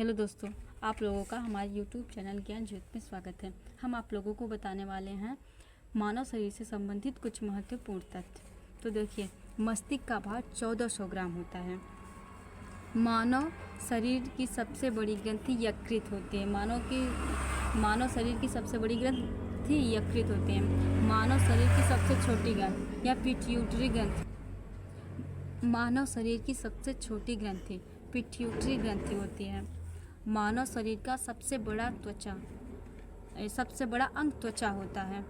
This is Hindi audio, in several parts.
हेलो दोस्तों, आप लोगों का हमारे YouTube चैनल ज्ञान ज्योत में स्वागत है। हम आप लोगों को बताने वाले हैं मानव शरीर से संबंधित कुछ महत्वपूर्ण तथ्य। तो देखिए, मस्तिष्क का भार 1400 ग्राम होता है। मानव शरीर की सबसे बड़ी ग्रंथि यकृत होती है। मानव शरीर की सबसे बड़ी ग्रंथि यकृत होती है। मानव शरीर की सबसे छोटी ग्रंथि या पिट्यूटरी ग्रंथि मानव शरीर की सबसे छोटी ग्रंथि पिट्यूटरी ग्रंथि होती है। मानव शरीर का सबसे बड़ा अंग त्वचा होता है।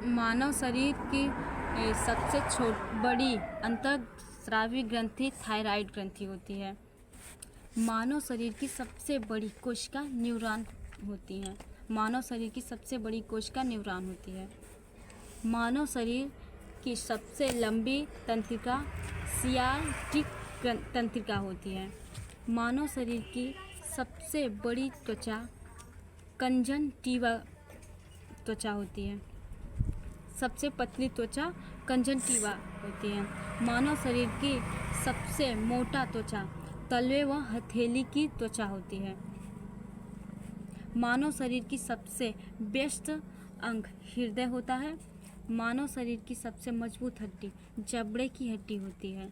मानव शरीर की सबसे बड़ी अंतःस्रावी ग्रंथि थायराइड ग्रंथि होती है। मानव शरीर की सबसे बड़ी कोशिका न्यूरॉन होती है। मानव शरीर की सबसे बड़ी कोशिका न्यूरॉन होती है। मानव शरीर की सबसे लंबी तंत्रिका सियाटिक तंत्रिका होती है। मानव शरीर की सबसे बड़ी त्वचा कंजंक्टिवा त्वचा होती है। सबसे पतली त्वचा कंजंक्टिवा होती है। मानव शरीर की सबसे मोटा त्वचा तलवे व हथेली की त्वचा होती है। मानव शरीर की सबसे व्यस्त अंग हृदय होता है। मानव शरीर की सबसे मजबूत हड्डी जबड़े की हड्डी होती है।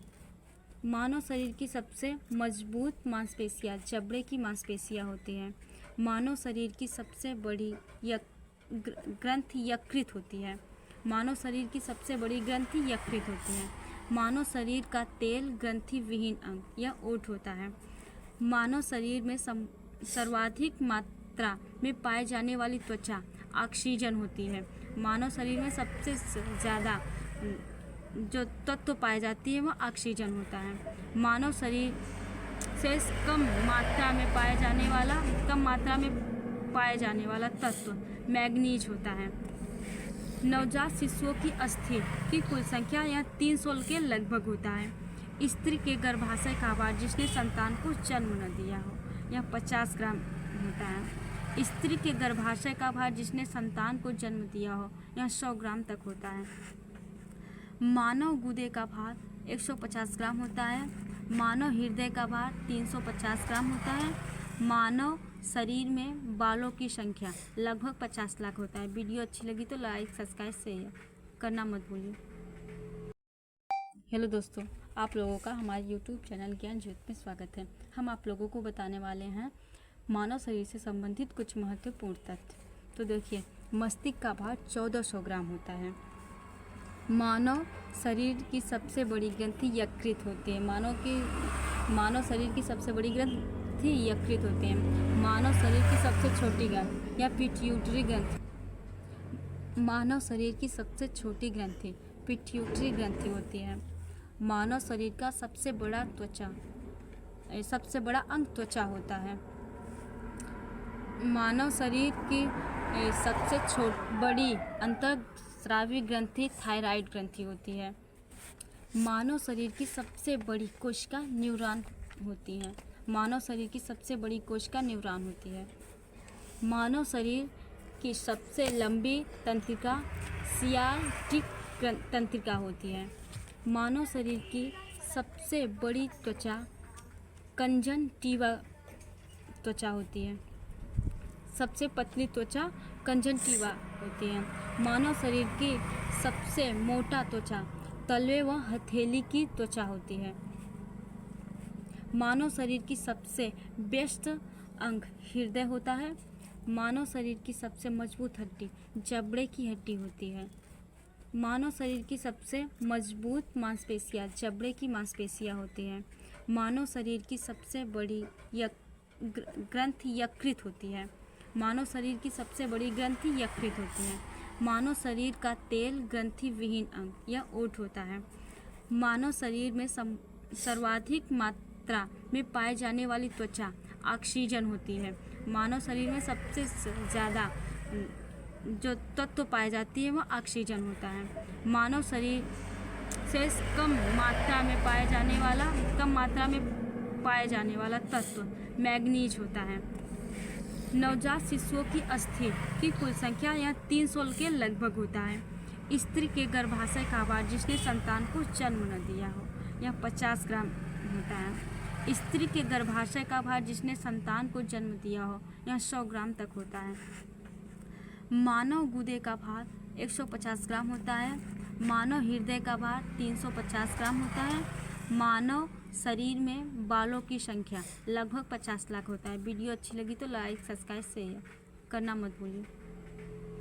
मानव शरीर की सबसे मजबूत मांसपेशियां जबड़े की मांसपेशियां होती हैं। मानव शरीर की सबसे बड़ी ग्रंथि यकृत होती है। मानव शरीर की सबसे बड़ी ग्रंथि यकृत होती है। मानव शरीर का तेल ग्रंथि विहीन अंग या ओठ होता है। मानव शरीर में सर्वाधिक मात्रा में पाए जाने वाली त्वचा ऑक्सीजन होती है। मानव शरीर में सबसे ज़्यादा जो तत्व पाए जाती है वह ऑक्सीजन होता है। मानव शरीर से कम मात्रा में पाए जाने वाला तत्व मैग्नीज होता है। नवजात शिशुओं की अस्थि की कुल संख्या यह 300 के लगभग होता है। स्त्री के गर्भाशय का भार जिसने संतान को जन्म न दिया हो यह 50 ग्राम होता है। स्त्री के गर्भाशय का भार जिसने संतान को जन्म दिया हो यह 100 ग्राम तक होता है। मानव गुदे का भार 150 ग्राम होता है। मानव हृदय का भार 350 ग्राम होता है। मानव शरीर में बालों की संख्या लगभग 50 लाख होता है। वीडियो अच्छी लगी तो लाइक सब्सक्राइब शेयर करना मत भूलिए। हेलो दोस्तों, आप लोगों का हमारे YouTube चैनल ज्ञान ज्योत में स्वागत है। हम आप लोगों को बताने वाले हैं मानव शरीर से संबंधित कुछ महत्वपूर्ण तथ्य। तो देखिए, मस्तिष्क का भार 1400 ग्राम होता है। मानव शरीर की सबसे बड़ी ग्रंथि यकृत होती है। मानव शरीर की सबसे बड़ी ग्रंथि यकृत होती है। मानव शरीर की सबसे छोटी ग्रंथि या पिट्यूटरी ग्रंथि मानव शरीर की सबसे छोटी ग्रंथि पिट्यूटरी ग्रंथि होती है। मानव शरीर का सबसे बड़ा अंग त्वचा होता है। मानव शरीर की सबसे बड़ी अंतःस्रावी ग्रंथि थायराइड ग्रंथि होती है। मानव शरीर की सबसे बड़ी कोशिका न्यूरॉन होती है। मानव शरीर की सबसे बड़ी कोशिका न्यूरॉन होती है। मानव शरीर की सबसे लंबी तंत्रिका सियाटिक तंत्रिका होती है। मानव शरीर की सबसे बड़ी त्वचा कंजंक्टिवा त्वचा होती है। सबसे पतली त्वचा कंजंक्टिवा होती है। मानव शरीर की सबसे मोटा त्वचा तलवे व हथेली की त्वचा होती है। मानव शरीर की सबसे व्यस्त अंग हृदय होता है। मानव शरीर की सबसे मजबूत हड्डी जबड़े की हड्डी होती है। मानव शरीर की सबसे मजबूत मांसपेशियां जबड़े की मांसपेशियां होती हैं। मानव शरीर की सबसे बड़ी ग्रंथि यकृत होती है। मानव शरीर की सबसे बड़ी ग्रंथि यकृत होती है। मानव शरीर का तेल ग्रंथि विहीन अंग या ओठ होता है। मानव शरीर में सर्वाधिक मात्रा में पाए जाने वाली त्वचा ऑक्सीजन होती है। मानव शरीर में सबसे ज़्यादा जो तत्व पाए जाती है वह ऑक्सीजन होता है। मानव शरीर से कम मात्रा में पाए जाने वाला तत्व मैग्नीज होता है। नवजात शिशुओं की अस्थि की कुल संख्या यह 300 के लगभग होता है। स्त्री के गर्भाशय का भार जिसने संतान को जन्म न दिया हो यह 50 ग्राम होता है। स्त्री के गर्भाशय का भार जिसने संतान को जन्म दिया हो यह 100 ग्राम तक होता है। मानव गुदे का भार 150 ग्राम होता है। मानव हृदय का भार 350 ग्राम होता है। मानव शरीर में बालों की संख्या लगभग 50 लाख होता है। वीडियो अच्छी लगी तो लाइक सब्सक्राइब शेयर करना मत भूलिए।